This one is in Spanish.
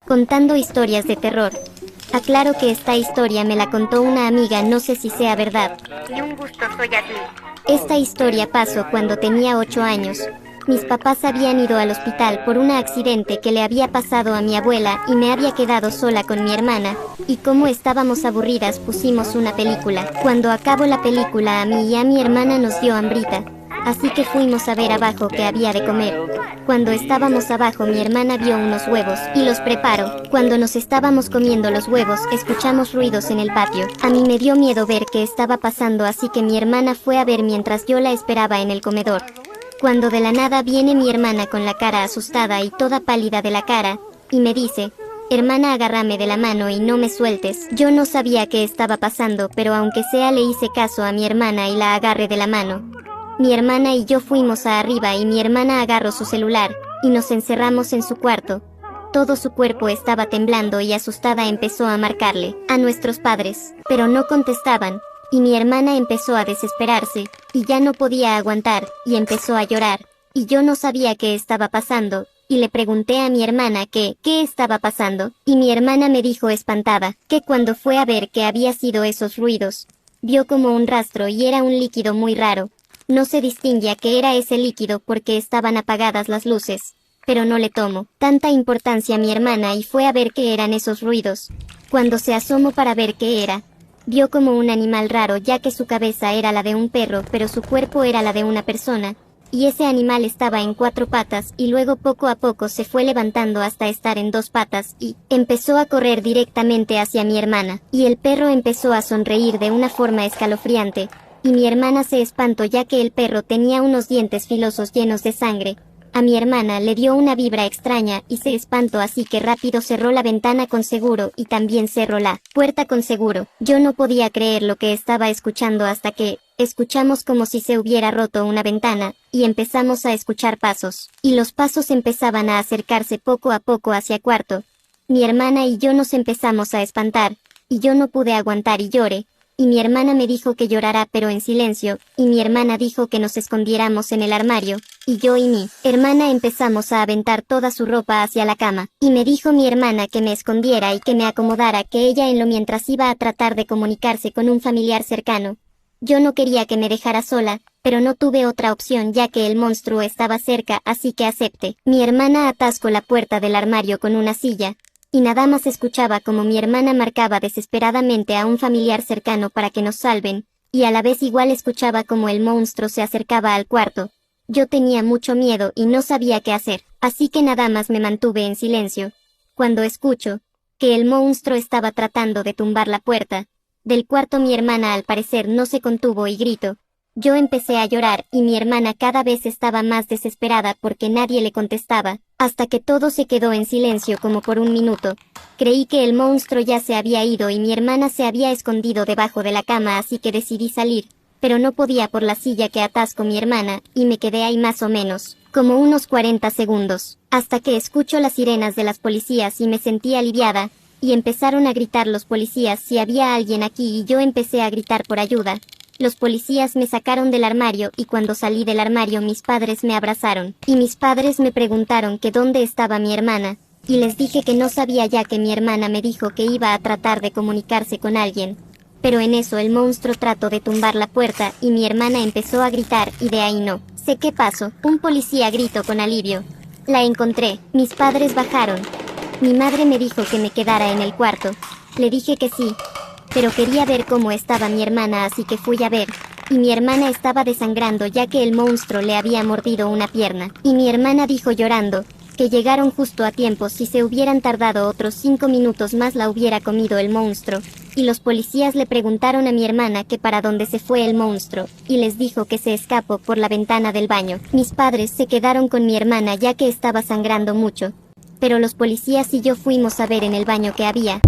Contando historias de terror. Aclaro que esta historia me la contó una amiga, no sé si sea verdad. Y un gusto, soy Ashley. Esta historia pasó cuando tenía 8 años. Mis papás habían ido al hospital por un accidente que le había pasado a mi abuela y me había quedado sola con mi hermana, y como estábamos aburridas pusimos una película. Cuando acabó la película a mí y a mi hermana nos dio hambrita, así que fuimos a ver abajo qué había de comer. Cuando estábamos abajo mi hermana vio unos huevos y los preparó. Cuando nos estábamos comiendo los huevos escuchamos ruidos en el patio. A mí me dio miedo ver qué estaba pasando, así que mi hermana fue a ver mientras yo la esperaba en el comedor. Cuando de la nada viene mi hermana con la cara asustada y toda pálida de la cara, y me dice: hermana, agárrame de la mano y no me sueltes. Yo no sabía qué estaba pasando, pero aunque sea le hice caso a mi hermana y la agarré de la mano. Mi hermana y yo fuimos a arriba y mi hermana agarró su celular, y nos encerramos en su cuarto. Todo su cuerpo estaba temblando y asustada empezó a marcarle a nuestros padres, pero no contestaban. Y mi hermana empezó a desesperarse, y ya no podía aguantar, y empezó a llorar, y yo no sabía qué estaba pasando, y le pregunté a mi hermana qué estaba pasando, y mi hermana me dijo espantada, que cuando fue a ver qué había sido esos ruidos, vio como un rastro y era un líquido muy raro. No se distinguía qué era ese líquido porque estaban apagadas las luces, pero no le tomó tanta importancia a mi hermana y fue a ver qué eran esos ruidos. Cuando se asomó para ver qué era, vio como un animal raro, ya que su cabeza era la de un perro pero su cuerpo era la de una persona, y ese animal estaba en 4 patas y luego poco a poco se fue levantando hasta estar en 2 patas y empezó a correr directamente hacia mi hermana, y el perro empezó a sonreír de una forma escalofriante, y mi hermana se espantó ya que el perro tenía unos dientes filosos llenos de sangre. A mi hermana le dio una vibra extraña y se espantó, así que rápido cerró la ventana con seguro y también cerró la puerta con seguro. Yo no podía creer lo que estaba escuchando hasta que escuchamos como si se hubiera roto una ventana, y empezamos a escuchar pasos, y los pasos empezaban a acercarse poco a poco hacia el cuarto. Mi hermana y yo nos empezamos a espantar, y yo no pude aguantar y lloré. Y mi hermana me dijo que llorara pero en silencio, y mi hermana dijo que nos escondiéramos en el armario, y yo y mi hermana empezamos a aventar toda su ropa hacia la cama, y me dijo mi hermana que me escondiera y que me acomodara, que ella en lo mientras iba a tratar de comunicarse con un familiar cercano. Yo no quería que me dejara sola, pero no tuve otra opción ya que el monstruo estaba cerca, así que acepté. Mi hermana atascó la puerta del armario con una silla, y nada más escuchaba como mi hermana marcaba desesperadamente a un familiar cercano para que nos salven, y a la vez igual escuchaba como el monstruo se acercaba al cuarto. Yo tenía mucho miedo y no sabía qué hacer, así que nada más me mantuve en silencio. Cuando escucho que el monstruo estaba tratando de tumbar la puerta del cuarto, mi hermana al parecer no se contuvo y gritó. Yo empecé a llorar y mi hermana cada vez estaba más desesperada porque nadie le contestaba, hasta que todo se quedó en silencio como por un minuto. Creí que el monstruo ya se había ido y mi hermana se había escondido debajo de la cama, así que decidí salir, pero no podía por la silla que atascó mi hermana, y me quedé ahí más o menos, como unos 40 segundos, hasta que escucho las sirenas de las policías y me sentí aliviada, y empezaron a gritar los policías si había alguien aquí y yo empecé a gritar por ayuda. Los policías me sacaron del armario y cuando salí del armario mis padres me abrazaron, y mis padres me preguntaron que dónde estaba mi hermana, y les dije que no sabía ya que mi hermana me dijo que iba a tratar de comunicarse con alguien. Pero en eso el monstruo trató de tumbar la puerta y mi hermana empezó a gritar y de ahí no sé qué pasó. Un policía gritó con alivio. La encontré. Mis padres bajaron. Mi madre me dijo que me quedara en el cuarto. Le dije que sí, pero quería ver cómo estaba mi hermana, así que fui a ver, y mi hermana estaba desangrando ya que el monstruo le había mordido una pierna, y mi hermana dijo llorando que llegaron justo a tiempo, si se hubieran tardado otros 5 minutos más la hubiera comido el monstruo, y los policías le preguntaron a mi hermana que para dónde se fue el monstruo, y les dijo que se escapó por la ventana del baño. Mis padres se quedaron con mi hermana ya que estaba sangrando mucho, pero los policías y yo fuimos a ver en el baño qué había.